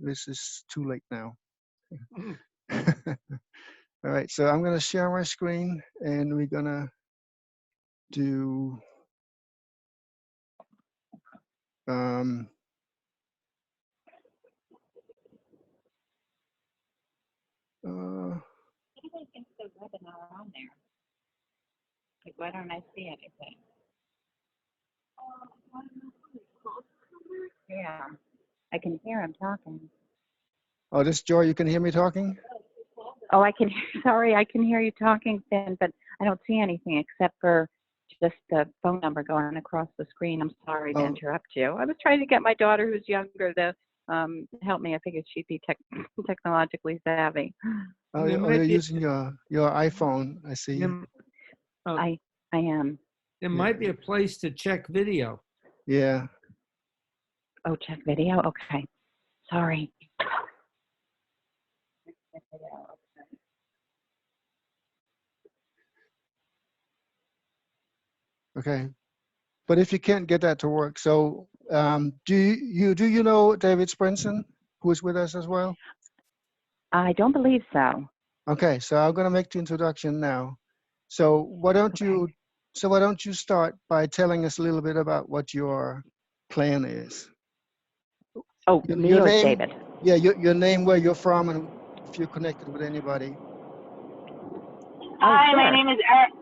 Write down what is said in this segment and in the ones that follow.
this is too late now. All right, so I'm going to share my screen, and we're going to do um, Anybody thinks the webinar on there? Like, why don't I see anything? Yeah, I can hear him talking. oh, this Joy, you can hear me talking? Oh, I can. Sorry, I can hear you talking, Finn, but I don't see anything except for just the phone number going across the screen. I'm sorry to Oh, interrupt you. I was trying to get my daughter, who's younger, to help me. I figured she'd be technologically savvy. oh, There you're might be, using your iPhone, I see. there, uh, I am. there Yeah. might be a place to check video. Yeah. Oh, check video. Okay. Sorry. Okay. But if you can't get that to work, so do you know David Sprinson, who is with us as well? I don't believe so. Okay, so I'm going to make the introduction now. So why don't you start by telling us a little bit about what your plan is? Oh, me Your or name, David? yeah, your name, where you're from, and if you're connected with anybody. Hi, sure. my name is Eric.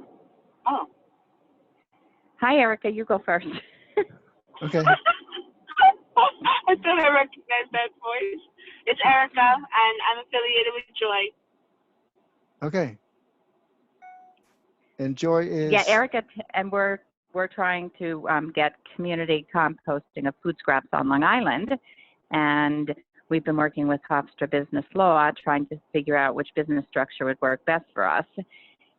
Oh. Hi, Erica. You go first. Okay. I thought I recognized that voice. It's Erica, and I'm affiliated with Joy. Okay. And Joy is. Yeah, Erica, and we're trying to get community composting of food scraps on Long Island, and we've been working with Hofstra Business Law, trying to figure out which business structure would work best for us.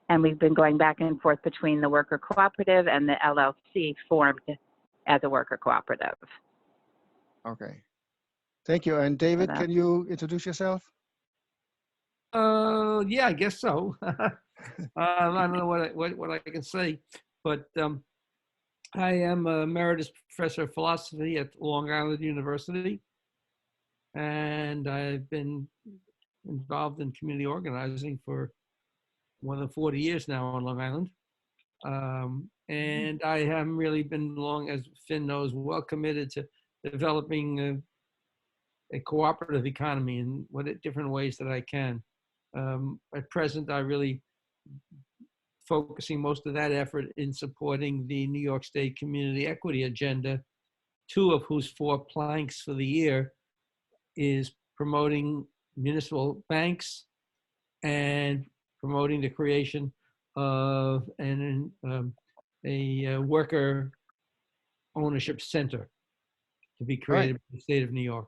And we've been going back and forth between the worker cooperative and the LLC formed as a worker cooperative. Okay. Thank you. And David, can you introduce yourself? Yeah, I guess so. I don't know what I can say, but I am a emeritus professor of philosophy at Long Island University, and I've been involved in community organizing for more than 40 years now on Long Island. And I haven't really been long, as Finn knows, well committed to developing a cooperative economy in different ways that I can. At present, I really focusing most of that effort in supporting the New York State Community Equity Agenda, 2 of whose 4 planks for the year is promoting municipal banks and promoting the creation of a worker ownership center to be created by the state of New York.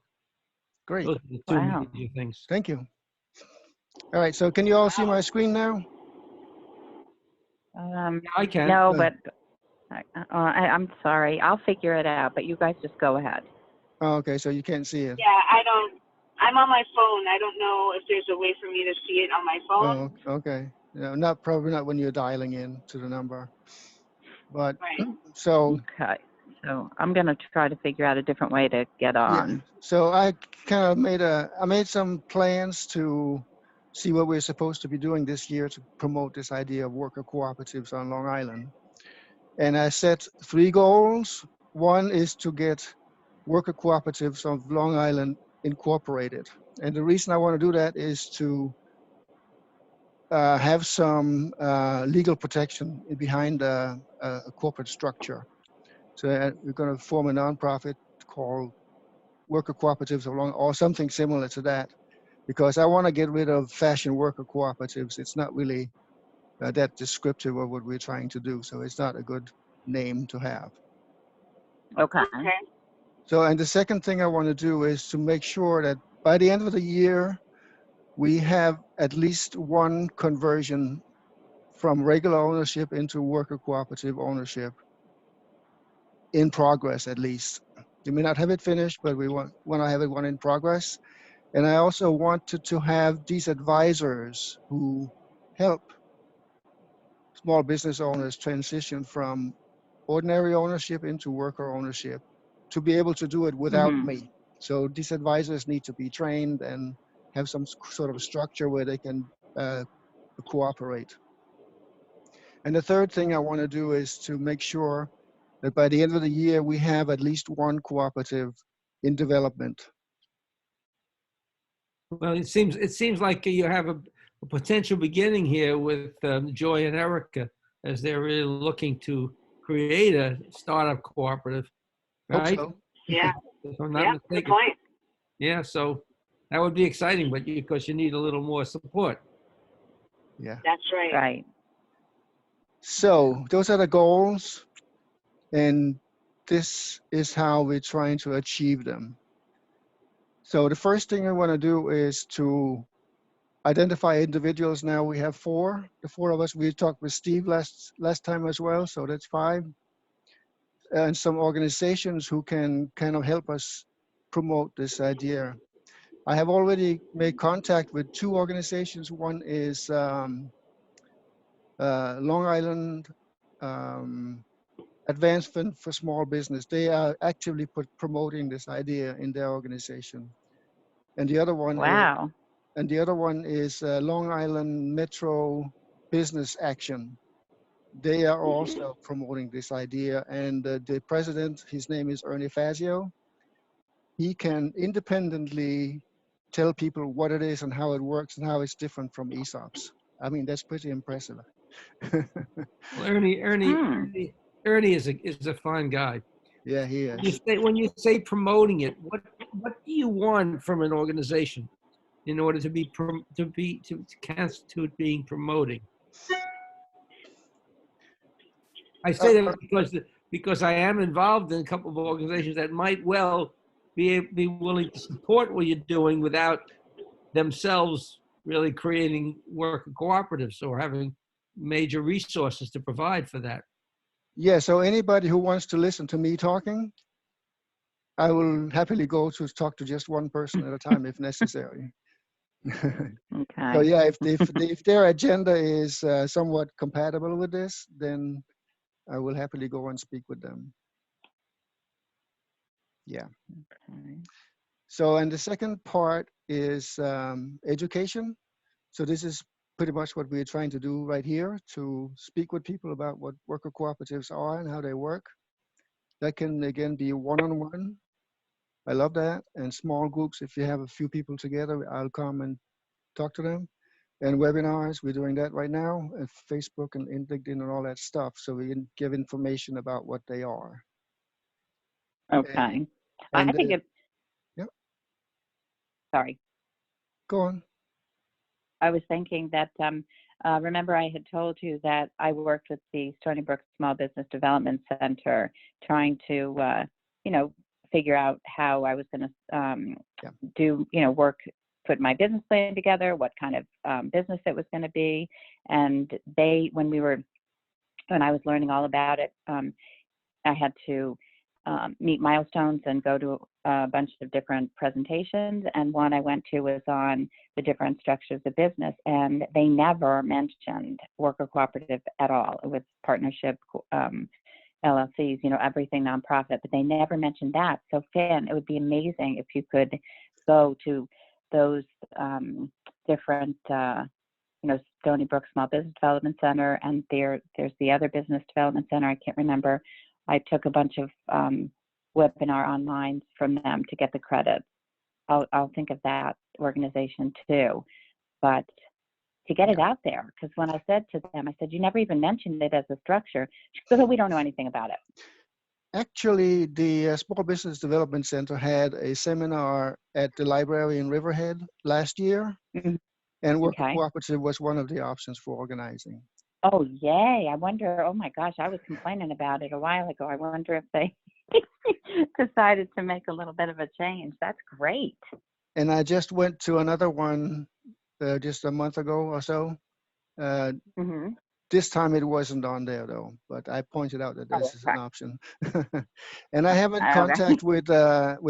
Great. Those are the 2 Wow. major things. Thank you. All right. So can you all see my screen now? I can. No, but I'm sorry. I'll figure it out, but you guys just go ahead. Oh, okay. So you can't see it. Yeah, I'm on my phone. I don't know if there's a way for me to see it on my phone. Oh, okay. Yeah, probably not when you're dialing in to the number. But Right. so Okay. So I'm going to try to figure out a different way to get on. yeah. So I kind of made some plans to see what we're supposed to be doing this year to promote this idea of worker cooperatives on Long Island. And I set 3 goals. One is to get worker cooperatives of Long Island incorporated. And the reason I want to do that is to have some legal protection behind a corporate structure. So we're going to form a nonprofit called Worker Cooperatives of Long, or something similar to that, because I want to get rid of fashion worker cooperatives. It's not really that descriptive of what we're trying to do, so it's not a good name to have. Okay. Okay. So, and the second thing I want to do is to make sure that by the end of the year, we have at least 1 conversion from regular ownership into worker cooperative ownership in progress, at least. We may not have it finished, but we want to have it 1 in progress. And I also wanted to have these advisors who help small business owners transition from ordinary ownership into worker ownership to be able to do it without me. So these advisors need to be trained and have some sort of structure where they can cooperate. And the third thing I want to do is to make sure that by the end of the year, we have at least one cooperative in development. Well, it seems like you have a potential beginning here with Joy and Erica, as they're really looking to create a startup cooperative, Hope right? so. Yeah. If I'm not Yeah. Good mistaken. point. Yeah, so that would be exciting, but because you need a little more support. Yeah. That's right. Right. So those are the goals, and this is how we're trying to achieve them. So the first thing I want to do is to identify individuals. Now we have four. The four of us. We talked with Steve last time as well, so that's five. And some organizations who can kind of help us promote this idea. I have already made contact with two organizations. One is Long Island Advancement for Small Business. They are actively promoting this idea in their organization. And the other one is, Wow. Long Island Metro Business Action. They are also promoting this idea. And the president, his name is Ernie Fazio. He can independently tell people what it is and how it works and how it's different from ESOPs. I mean, that's pretty impressive. Well, Hmm. Ernie is a fine guy. Yeah, he is. When you say promoting it, what do you want from an organization in order to constitute being promoting? I say that because I am involved in a couple of organizations that might well be willing to support what you're doing without themselves really creating worker cooperatives or having major resources to provide for that. Yeah, so anybody who wants to listen to me talking, I will happily go to talk to just one person at a time if necessary. So Okay. yeah, if their agenda is somewhat compatible with this, then I will happily go and speak with them. Yeah. Okay. So, and the second part is education. So this is pretty much what we're trying to do right here, to speak with people about what worker cooperatives are and how they work. That can, again, be one-on-one. I love that. And small groups, if you have a few people together, I'll come and talk to them. And webinars, we're doing that right now, and Facebook and LinkedIn and all that stuff, so we can give information about what they are. Okay. I And think it, yep, sorry. go on. I was thinking that, remember I had told you that I worked with the Stony Brook Small Business Development Center trying to, figure out how I was going to Yeah. do, work, put my business plan together, what kind of business it was going to be. And when I was learning all about it, I had to meet milestones and go to a bunch of different presentations. And one I went to was on the different structures of business, and they never mentioned worker cooperative at all. It was partnership, LLCs, everything nonprofit, but they never mentioned that. So Finn, it would be amazing if you could go to those different, Stony Brook Small Business Development Center, and there's the other business development center. I can't remember. I took a bunch of webinar online from them to get the credits. I'll think of that organization too, but to get it out there, because when I said to them, I said, you never even mentioned it as a structure. She goes, oh, we don't know anything about it. Actually, the Small Business Development Center had a seminar at the library in Riverhead last year, Mm-hmm. and worker Okay. cooperative was one of the options for organizing. Oh, yay. I wonder, oh my gosh, I was complaining about it a while ago. I wonder if they decided to make a little bit of a change. That's great. And I just went to another one just a month ago or so. Mm-hmm. This time it wasn't on there though, but I pointed out that this is an Okay. option. And I have in Okay. contact with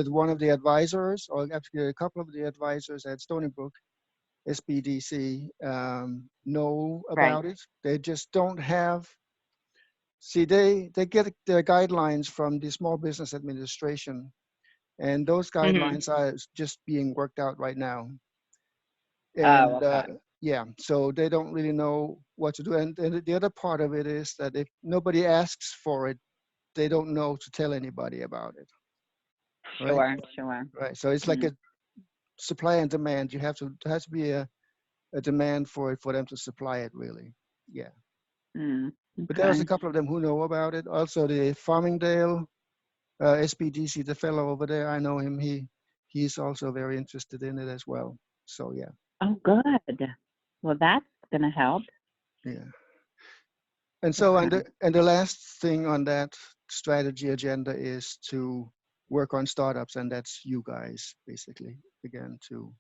one of the advisors, or actually a couple of the advisors at Stony Brook SBDC know about Right. it. They just don't have, see, they get their guidelines from the Small Business Administration, And those Mm-hmm. guidelines are just being worked out right now. Oh, And okay. yeah, so they don't really know what to do. And the other part of it is that if nobody asks for it, they don't know to tell anybody about it, right? Sure, sure. Right. So it's like Mm. a supply and demand. There has to be a demand for it for them to supply it, really. Yeah. Mm. But there's a Okay. couple of them who know about it. Also, the Farmingdale SPDC, the fellow over there, I know him. He's also very interested in it as well. So yeah, Oh, good. Well, that's gonna help. yeah. And so, Okay. and the last thing on that strategy agenda is to work on startups, and that's you guys basically again to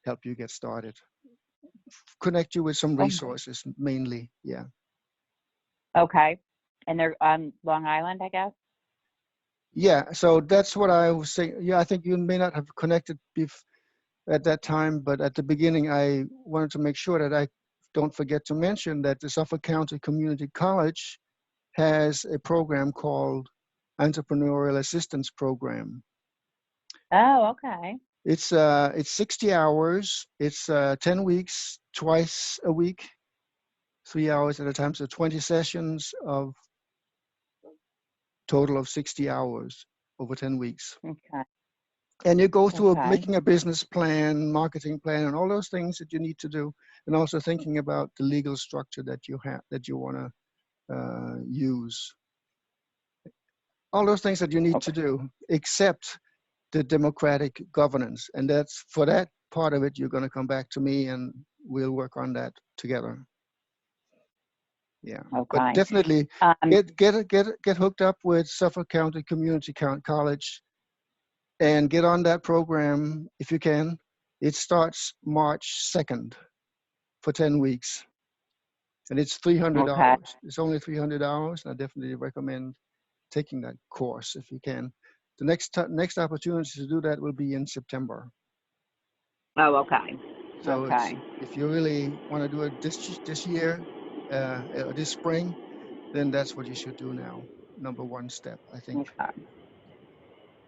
help you get started, connect you with some Oh, resources mainly. Yeah. okay. And they're on Long Island, I guess. Yeah. So that's what I was saying. Yeah, I think you may not have connected at that time, but at the beginning, I wanted to make sure that I don't forget to mention that the Suffolk County Community College has a program called Entrepreneurial Assistance Program. Oh, okay. It's 60 hours. It's 10 weeks, twice a week, 3 hours at a time. So 20 sessions of total of 60 hours over 10 weeks. Okay. And you go through Okay. making a business plan, marketing plan, and all those things that you need to do, and also thinking about the legal structure that you have that you want to use. All those things that you need to Okay. do, except the democratic governance, and that's for that part of it. You're going to come back to me, and we'll work on that together. Yeah, but Okay. definitely Um, get hooked up with Suffolk County Community College and get on that program if you can. It starts March 2nd for 10 weeks, and it's okay. $300. It's only $300. I definitely recommend taking that course if you can. The next opportunity to do that will be in September. Oh, okay. So it's Okay. if you really want to do it this year, this spring, then that's what you should do now. Number one step, I think. Okay.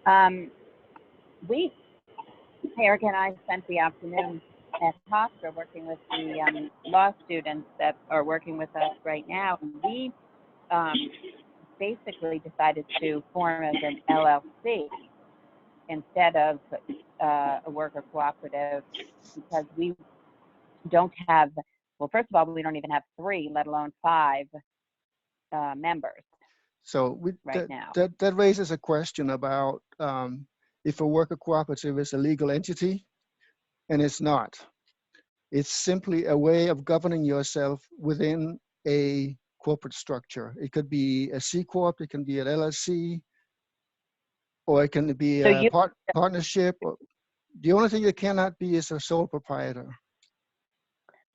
Um, we, Eric and I spent the afternoon at Hofstra working with the law students that are working with us right now. And we um, basically decided to form as an LLC instead of a worker cooperative because we don't have, well, first of all, we don't even have 3, let alone 5 members So right now. that raises a question about if a worker cooperative is a legal entity, and it's not. It's simply a way of governing yourself within a corporate structure. It could be a C Corp, it can be an LLC, or it can be So a you, partnership. The only thing it cannot be is a sole proprietor.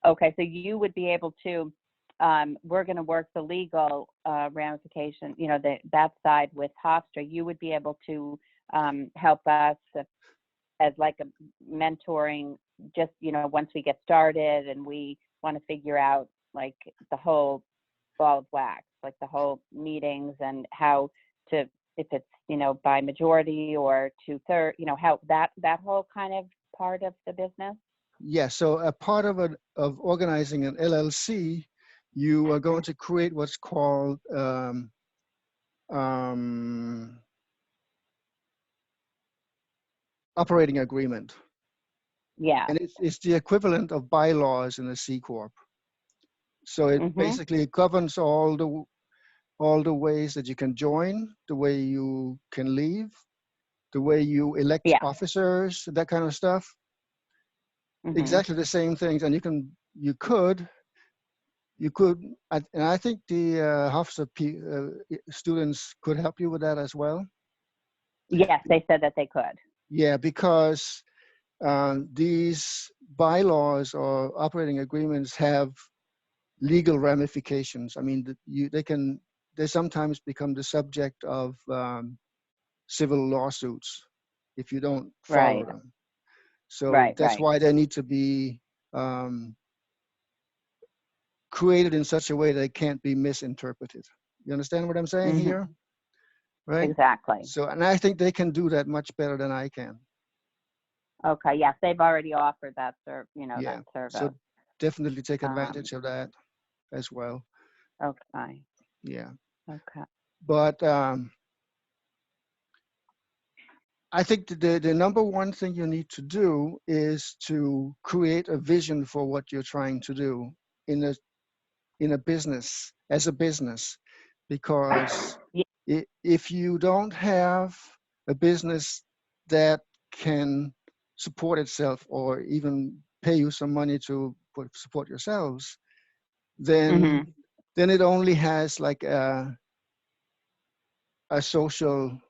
okay, so you would be able to, we're going to work the legal ramification, you know, that side with Hofstra. You would be able to help us as like a mentoring, just, you know, once we get started and we want to figure out like the whole ball of wax, like the whole meetings and how to, if it's, you know, by majority or 2/3, you know, how that whole kind of part of the business. Yeah, so a part of organizing an LLC, you are going to create what's called um, operating agreement. Yeah. And it's the equivalent of bylaws in a C Corp. So it Mhm. basically governs all the ways that you can join, the way you can leave, the way you elect Yeah. officers, that kind of stuff. Mhm. Exactly the same things, and you could, and I think the Hofstra students could help you with that as well. Yes, they said that they could. Yeah, because these bylaws or operating agreements have legal ramifications. I mean, they sometimes become the subject of civil lawsuits if you don't follow Right. them. So Right. that's Right. why they need to be um, created in such a way that it can't be misinterpreted. You understand what I'm saying Mhm. here? right? Exactly. So, and I think they can do that much better than I can. Okay. Yes, they've already offered that Yeah. that service. So definitely take Um, advantage of that as well. okay. Yeah. Okay. But I think the number one thing you need to do is to create a vision for what you're trying to do in a business, as a business, because Yeah. if you don't have a business that can support itself or even pay you some money to support yourselves, then Mhm. then it only has like a social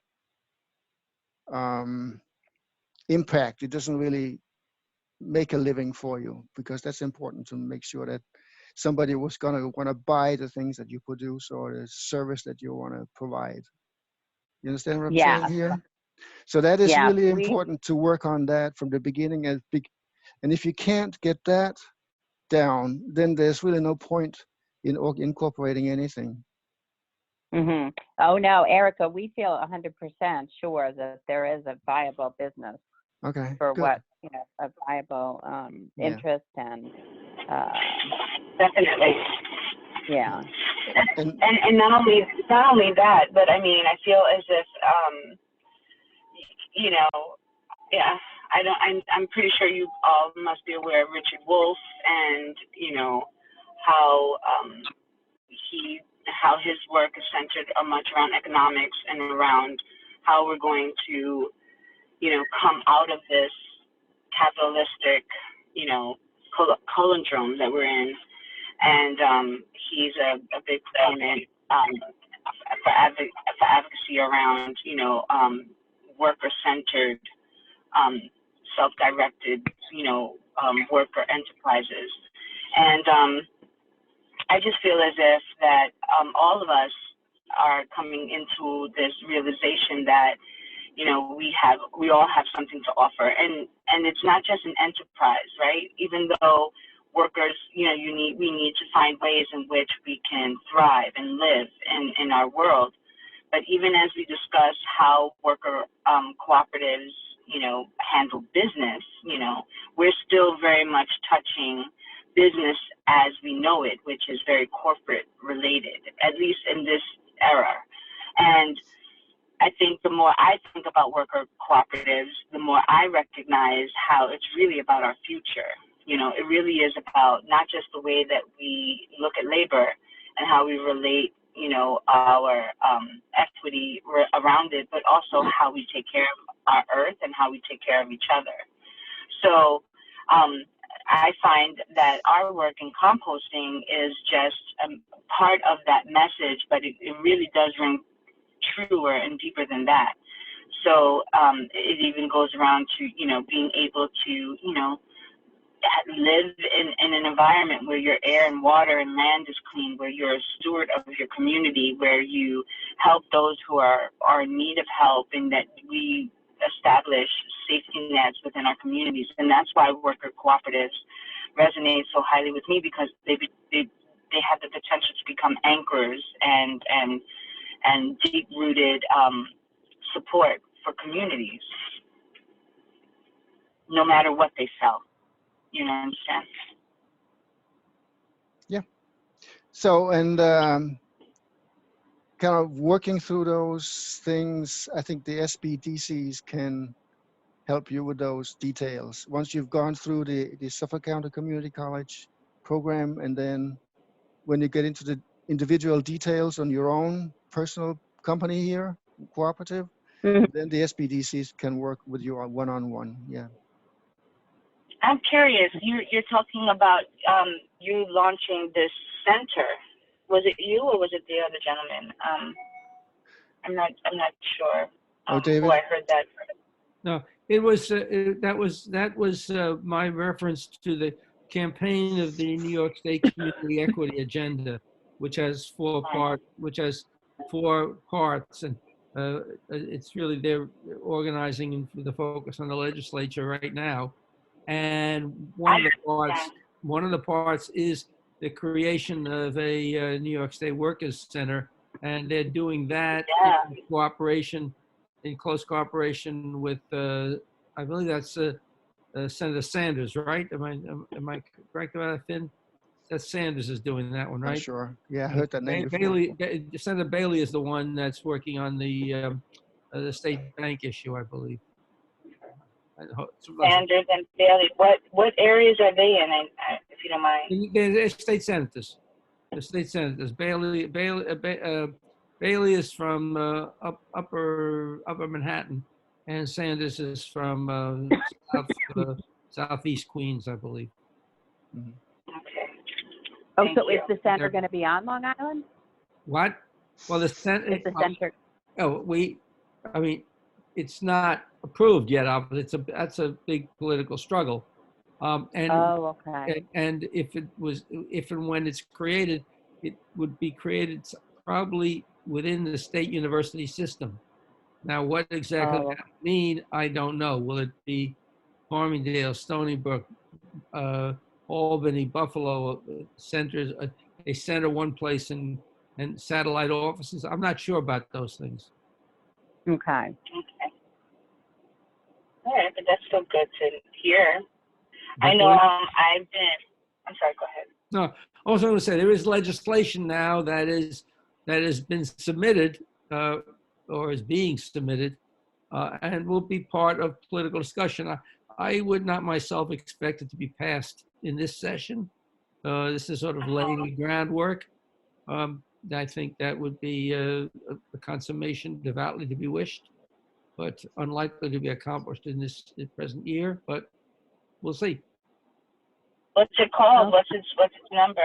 um, impact. It doesn't really make a living for you, because that's important to make sure that somebody was going to want to buy the things that you produce or the service that you want to provide. You understand what I'm saying Yes. here? So that is Yes. really important to work on that from the beginning. And if you can't get that down, then there's really no point in incorporating anything. Mhm. Oh no, Erica, we feel 100% sure that there is a viable business Okay, for good. a viable Yeah. interest and uh, Definitely. yeah. And And not only that, but I mean, I feel as if you know, yeah, I don't. I'm pretty sure you all must be aware of Richard Wolff, and how he how his work is centered much around economics and around how we're going to come out of this capitalistic conundrum that we're in. And he's a big proponent for advocacy around worker-centered, um, self-directed, worker enterprises. And I just feel as if that all of us are coming into this realization that we all have something to offer, and it's not just an enterprise, right? Even though workers, we need to find ways in which we can thrive and live in our world. But even as we discuss how worker cooperatives, handle business, we're still very much touching business as we know it, which is very corporate related, at least in this era. And I think the more I think about worker cooperatives, the more I recognize how it's really about our future. It really is about not just the way that we look at labor and how we relate, our equity around it, but also how we take care of our earth and how we take care of each other. So I find that our work in composting is just part of that message, but it really does ring truer and deeper than that. So it even goes around to, being able to, live in an environment where your air and water and land is clean, where you're a steward of your community, where you help those who are in need of help, and that we establish safety nets within our communities. And that's why worker cooperatives resonate so highly with me, because they have the potential to become anchors and deep-rooted support for communities, no matter what they sell. You understand? yeah. So, and kind of working through those things, I think the SBDCs can help you with those details. Once you've gone through the Suffolk County Community College program, and then when you get into the individual details on your own personal company here, cooperative, Mhm. then the SBDCs can work with you on one-on-one. Yeah. I'm curious. You're talking about you launching this center. Was it you or was it the other gentleman? I'm not sure Oh, who David? I heard that. No, it was that was my reference to the campaign of the New York State Community Equity Agenda, which has four parts, and it's really they're organizing and with the focus on the legislature right now. And I one of the parts is the creation of a New York State Workers Center and they're doing that Yeah. in close cooperation with, I believe that's Senator Sanders, right? Am I correct about that, Finn? That Sanders is doing that one, Not right? sure. Yeah, I heard that name before. Senator Bailey is the one that's working on the state bank issue, I believe. Sanders and Bailey. What areas are they in, if you don't mind? They're state senators. The state senators. Bailey is from upper Manhattan, and Sanders is from southeast Queens, I believe. Mhm. Okay. Oh, Thank so is you. the center going to be on Long Island? What? Well, the Is the center? I mean, it's not approved yet, but that's a big political struggle. Oh, okay. And if and when it's created, it would be created probably within the state university system. Now, what exactly Oh, that mean, I don't know. Will it be Farmingdale, Stony Brook, Albany, Buffalo centers? A center one place and satellite offices? I'm not sure about those things. okay. Okay. All right, but that's still good to hear. But I know. I'm sorry. Go ahead. No, also want to say there is legislation now that has been submitted or is being submitted and will be part of political discussion. I would not myself expect it to be passed in this session. This is sort of laying the groundwork. I think that would be a consummation devoutly to be wished, but unlikely to be accomplished in this present year. But we'll see. What's it called? What's its number?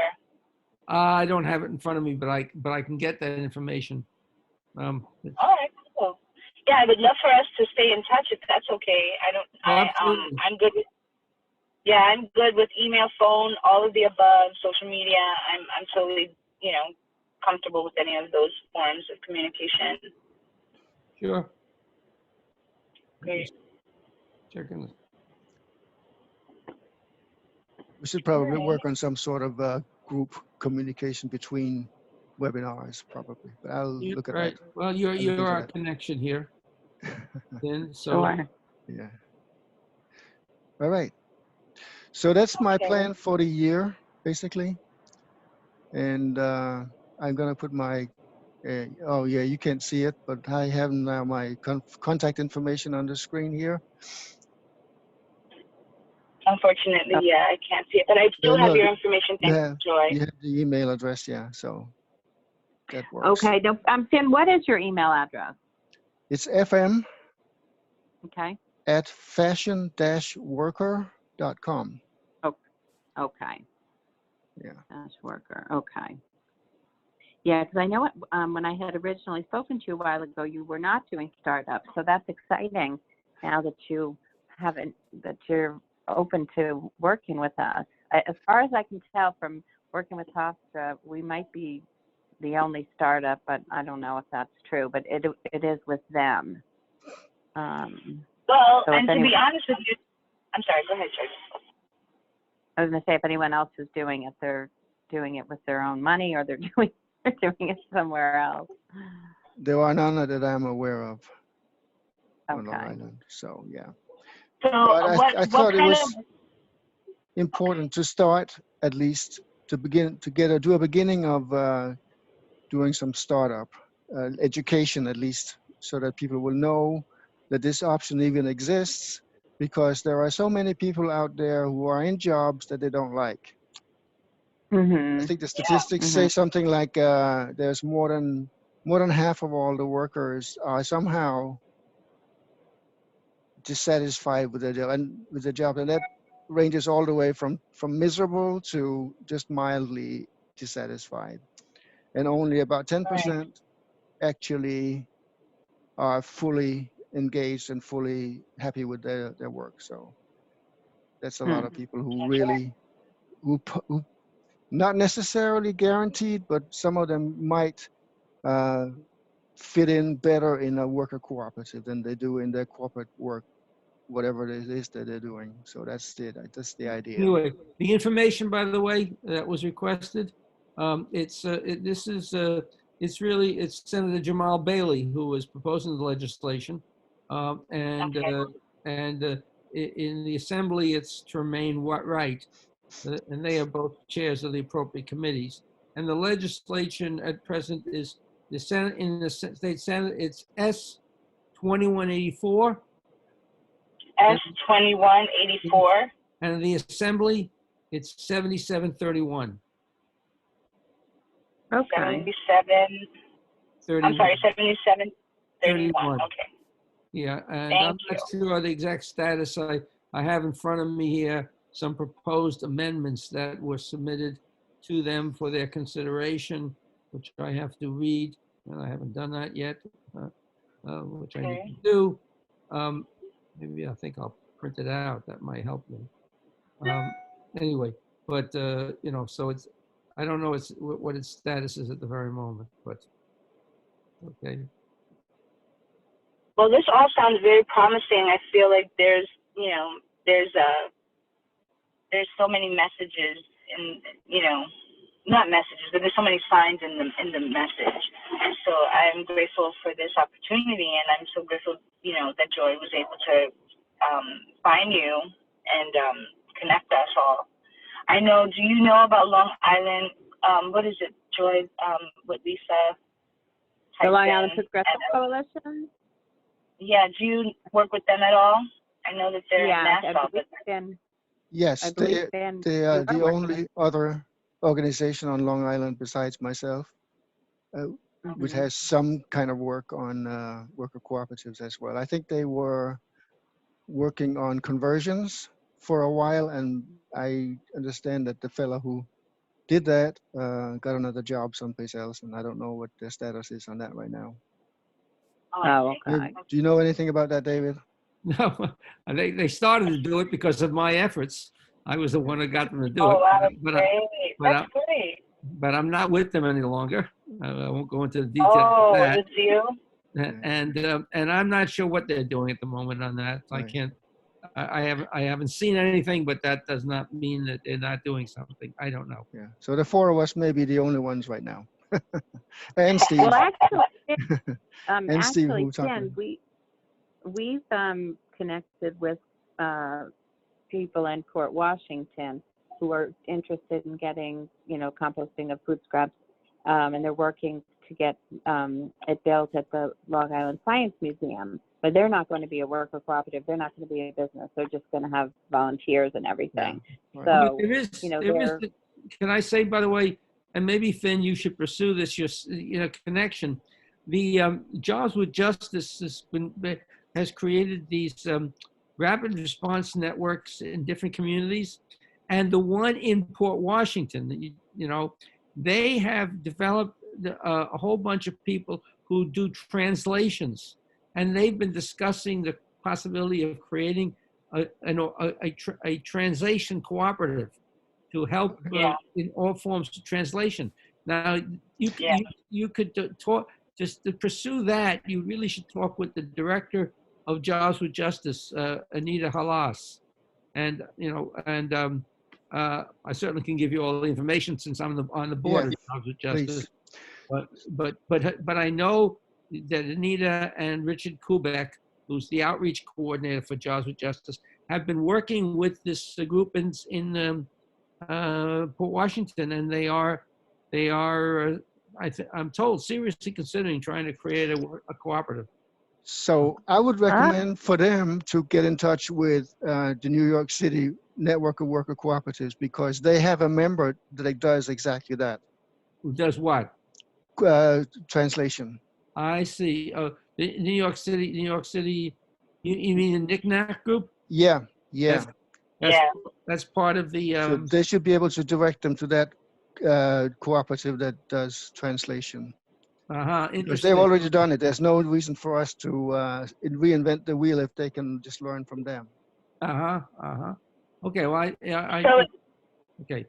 I don't have it in front of me, but I can get that information. All right, cool. Yeah, I would love for us to stay in touch if that's okay. I'm good with. Yeah, I'm good with email, phone, all of the above, social media. I'm totally, comfortable with any of those forms of communication. Sure. Great. Checking this. We should probably Right. work on some sort of group communication between webinars, probably. But I'll look at Right. that. Well, you're look into our that. connection here. Then so Sure. Yeah. All right. So that's my Okay. plan for the year, basically. And I'm gonna put my. Oh yeah, you can't see it, but I have now my contact information on the screen here. Unfortunately, yeah, I can't see it, but I do have No, your information. you Thanks, have Joy. you have the email address, yeah. So that works. Okay. No, Finn, what is your email address? It's fm Okay. at fashion-worker.com. Okay. Yeah. Dash worker. Okay. Yeah, because I know it, when I had originally spoken to you a while ago, you were not doing startups. So that's exciting now that that you're open to working with us. As far as I can tell from working with Hofstra, we might be the only startup, but I don't know if that's true. But it is with them. Well, so and to be honest with you, I'm sorry. Go ahead, Joy. I was going to say if anyone else is doing it, they're doing it with their own money, or they're doing it somewhere else. There are none that I'm aware of on Long Okay. Island. So yeah. So But I thought it was of important to start at least to begin to do a beginning of doing some startup education at least, so that people will know that this option even exists, because there are so many people out there who are in jobs that they don't like. I think the statistics say something like there's more than half of all the workers are somehow dissatisfied with their job, and that ranges all the way from miserable to just mildly dissatisfied, and only about 10% actually are fully engaged and fully happy with their work. So that's a lot of people who really who not necessarily guaranteed, but some of them might fit in better in a worker cooperative than they do in their corporate work, whatever it is that they're doing. So that's the idea. anyway, the information, by the way, that was requested, this is it's Senator Jamal Bailey who is proposing the legislation, and in the Assembly it's Tremaine Wright, and they are both chairs of the appropriate committees. And the legislation at present is the Senate, in the state Senate, it's S 2184. S 2184. And in the Assembly, it's 7731. Okay. 77. 31. I'm sorry, 7731. 31. Okay. Yeah, and Thank I'm not sure the exact status. I have in front of me here some proposed amendments that were submitted to them for their consideration, which I have to read, and I haven't done that yet, which I need to do. Maybe I think I'll print it out. That might help me. Anyway, but you know, so it's, I don't know what its status is at the very moment, but okay. Well, this all sounds very promising. I feel like there's so many messages and, not messages, but there's so many signs in the message. So I'm grateful for this opportunity, and I'm so grateful, that Joy was able to find you and connect us all. I know, do you know about Long Island? What is it, Joy? What Lisa? The Long Island Progressive Coalition? Yeah, do you work with them at all? I know that they're in Nassau. Yes, they are the only other organization on Long Island besides myself, which has some kind of work on worker cooperatives as well. I think they were working on conversions for a while, and I understand that the fellow who did that got another job someplace else, and I don't know what the status is on that right now. Oh, okay. Do you know anything about that, David? No, they started to do it because of my efforts. I was the one that got them to do it. Wow, that's great. But I'm not with them any longer. I won't go into the details of of that. It's you? And I'm not sure what they're doing at the moment on that. Right. I can't. I haven't seen anything, but that does not mean that they're not doing something. I don't know. Yeah. So the four of us may be the only ones right now. And Steve. Well, actually, and Steve, who Jen, we've connected with people in Port Washington who are interested in getting, composting of food scraps, and they're working to get it built at the Long Island Science Museum. But they're not going to be a worker cooperative. They're not going to be a business. They're just going to have volunteers and everything. Yeah. So, there is, can I say, by the way, and maybe Finn, you should pursue this, your connection. The Jobs with Justice has created these rapid response networks in different communities, and the one in Port Washington, they have developed a whole bunch of people who do translations, and they've been discussing the possibility of creating a translation cooperative to help in all forms of translation. Now, you could talk, just to pursue that, you really should talk with the director of Jobs with Justice, Anita Halas. And, I certainly can give you all the information since I'm on the board of Jobs with Justice. But I know that Anita and Richard Kubek, who's the outreach coordinator for Jobs with Justice, have been working with this group in Port Washington, and they are I'm told, seriously considering trying to create a cooperative. So I would recommend for them to get in touch with the New York City Network of Worker Cooperatives, because they have a member that does exactly that. Who does what? Translation. I see. The New York City. You mean the NICNAC group? Yeah. That's part of the. So they should be able to direct them to that cooperative that does translation. Because they've already done it. There's no reason for us to reinvent the wheel if they can just learn from them. Okay. Well, okay.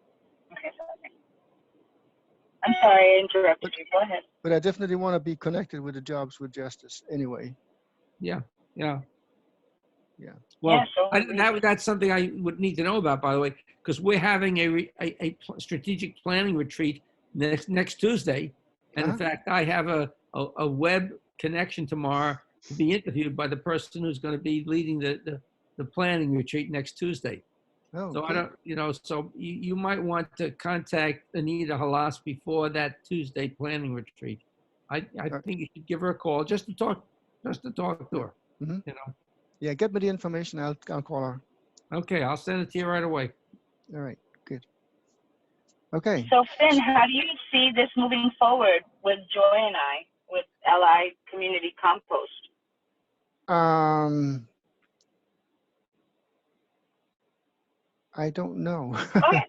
I'm sorry, I interrupted you. Go ahead. But I definitely want to be connected with the Jobs with Justice anyway. Yeah. Well, that's something I would need to know about, by the way, because we're having a strategic planning retreat next Tuesday, And in fact, I have a web connection tomorrow to be interviewed by the person who's going to be leading the planning retreat next Tuesday. Oh, So I good. don't, so you might want to contact Anita Halas before that Tuesday planning retreat. I think you should give her a call just to talk to her. Mhm. You know. Yeah, get me the information. I'll call her. Okay, I'll send it to you right away. All right, good. Okay. So Finn, how do you see this moving forward with Joy and I, with LI Community Compost? I don't know. Okay,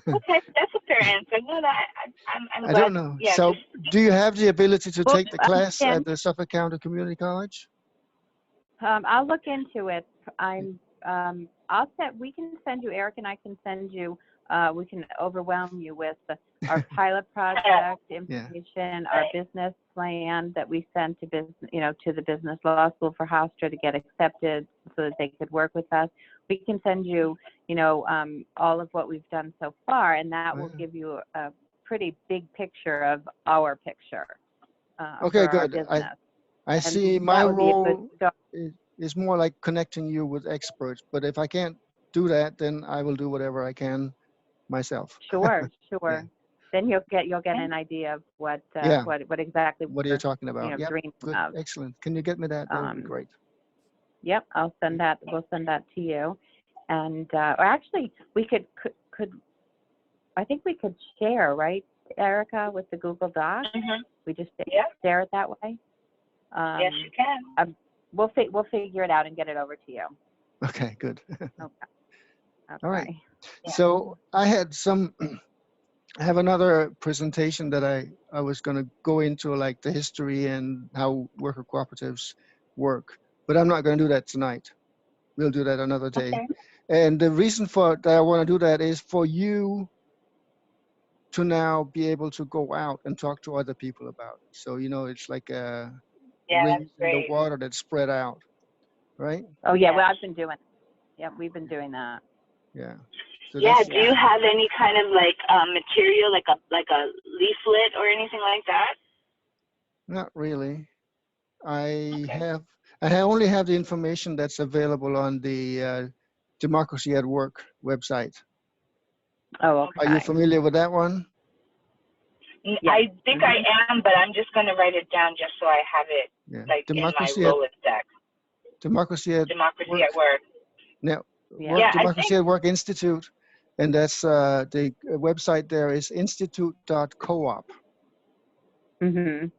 okay, that's a fair answer. No, I'm I glad. don't know. Yeah, So, do you have the ability to Well, take the class Jen, at the Suffolk County Community College? I'll look into it. We can send you, Eric and I can send you, we can overwhelm you with our pilot project information, our business plan that we sent to to the Business Law School for Hofstra to get accepted so that they could work with us. We can send you, all of what we've done so far, and that will give you a pretty big picture of our picture Okay, for our good. business. I And see my that would be a good role start. is more like connecting you with experts, but if I can't do that, then I will do whatever I can myself. Sure. Yeah. Then you'll get an idea of what exactly What are you talking about? Yep. dreaming Good. of. Excellent. Can you get me that? That would be great. Yep, I'll send that. We'll send that to you. And or actually, we could I think we could share, right, Erica, with the Google Doc. Mm-hmm. We just share it that way. Yes, you can. We'll figure it out and get it over to you. Okay, good. Okay. All right. Yeah. So I have another presentation that I was going to go into, like the history and how worker cooperatives work, but I'm not going to do that tonight. We'll do that another day. Okay. And the reason for that I want to do that is for you to now be able to go out and talk to other people about it. So, it's like a Yeah, rings that's in the great. water that's spread out, right? Oh yeah, Yeah. well I've been doing. Yeah, we've been doing that. Yeah. So Yeah. that's, Do you have any kind of like material, like a leaflet or anything like that? not really. I Okay. only have the information that's available on the Democracy at Work website. Oh, okay. Are you familiar with that one? Yeah. I think I am, but I'm just going to write it down just so I have it Yeah. like Democracy in my at Rolodex. Democracy at Democracy Work. at Work. No, Yeah. Yeah, I Democracy think. at Work Institute, and that's the website there is institute.coop. Mhm.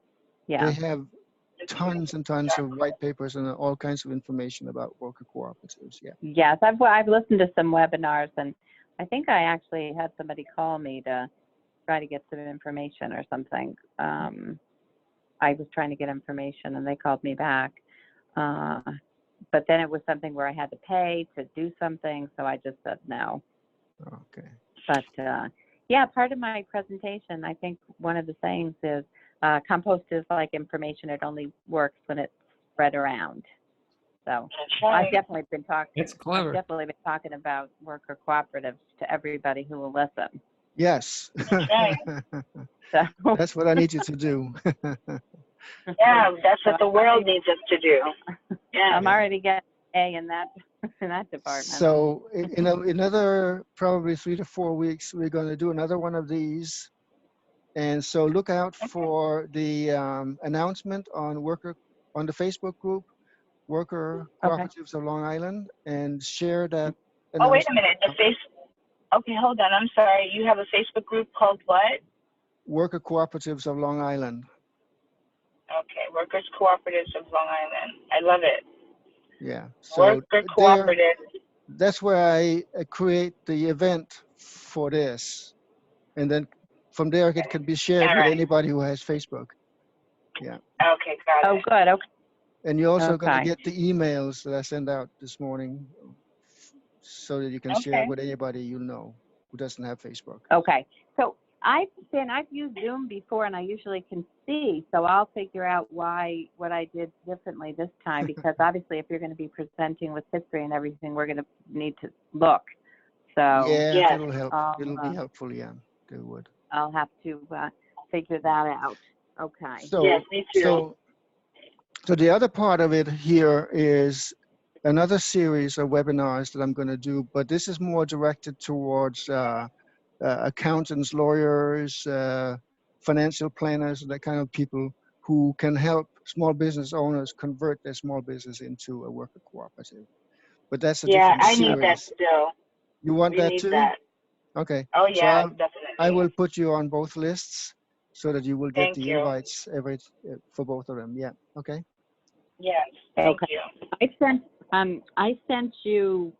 Yeah. They have tons and tons of white papers and all kinds of information about worker cooperatives. Yeah. Yes, I've listened to some webinars, and I think I actually had somebody call me to try to get some information or something. I was trying to get information, and they called me back. But then it was something where I had to pay to do something, so I just said no. Okay. But yeah, part of my presentation, I think one of the sayings is compost is like information. It only works when it's spread around. So That's right. I've definitely been talking. That's clever. I've definitely been talking about worker cooperatives to everybody who will listen. Yes. right. So That's what I need you to do. Yeah, that's what the world needs us to do. Yeah. I'm already getting A in that department. So in another probably 3 to 4 weeks, we're going to do another one of these. And so look out for the announcement on the Facebook group, Worker Cooperatives of Long Island, and share that Oh, wait a announcement. minute. Okay, hold on. I'm sorry. You have a Facebook group called what? Worker Cooperatives of Long Island. Okay, Workers Cooperatives of Long Island. I love it. Yeah. So Worker Cooperative. that's where I create the event for this. And then from there, it can be shared with anybody who has Facebook. Yeah. Okay, got it. Oh, good. Okay. And you're also going to Okay. get the emails that I sent out this morning so that you can share it with anybody you know who doesn't have Facebook. Okay. So I've used Zoom before, and I usually can see. So I'll figure out what I did differently this time, because obviously, if you're going to be presenting with history and everything, we're going to need to look. So Yeah, Yes. that'll help. It'll be helpful. Yeah, it would. I'll have to figure that out. Okay. So, Yes, me too. So the other part of it here is another series of webinars that I'm going to do, but this is more directed towards accountants, lawyers, financial planners, that kind of people who can help small business owners convert their small business into a worker cooperative. But that's a Yeah, different I need that series. still. You want We that need too? that. Okay. Oh So yeah, I definitely. will put you on both lists so that you will get Thank the you. invites for both of them. Yeah. Okay. Yes, thank Okay. you. I sent you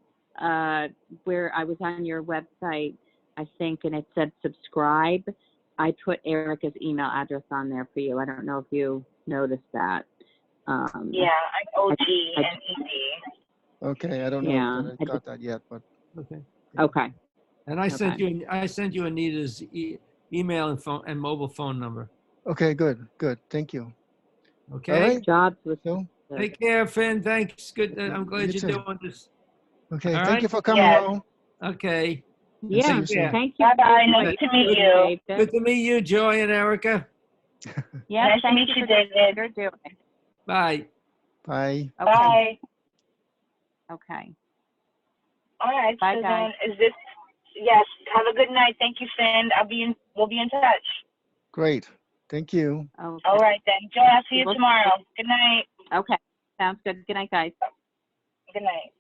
where I was on your website, I think, and it said subscribe. I put Erica's email address on there for you. I don't know if you noticed that. Yeah, I'm OG I- and ED. Okay. I don't know Yeah, that I got that yet, but Okay. Okay. And I sent Okay. you, Anita's email and phone and mobile phone number. okay. Good. Good. Thank you. Okay. All right. Jobs with So, Take care, Finn. Thanks. Good. I'm glad You you're too. doing this. okay. All Thank you right. for coming Yes. on. Okay. And see Yeah. you soon. Thank you. Bye-bye. very Nice much, to meet you. David. Good to meet you, Joy and Erica. Yeah. Nice to thank meet you, for doing what David. you're doing. Bye. Bye. Okay. Bye. Okay. All right. Bye, So guys. then, is this? Yes. Have a good night. Thank you, Finn. We'll be in touch. Great. Thank you. Okay. All right then. Joy, I'll see you Well- tomorrow. Good night. Okay. Sounds good. Good night, guys. Good night.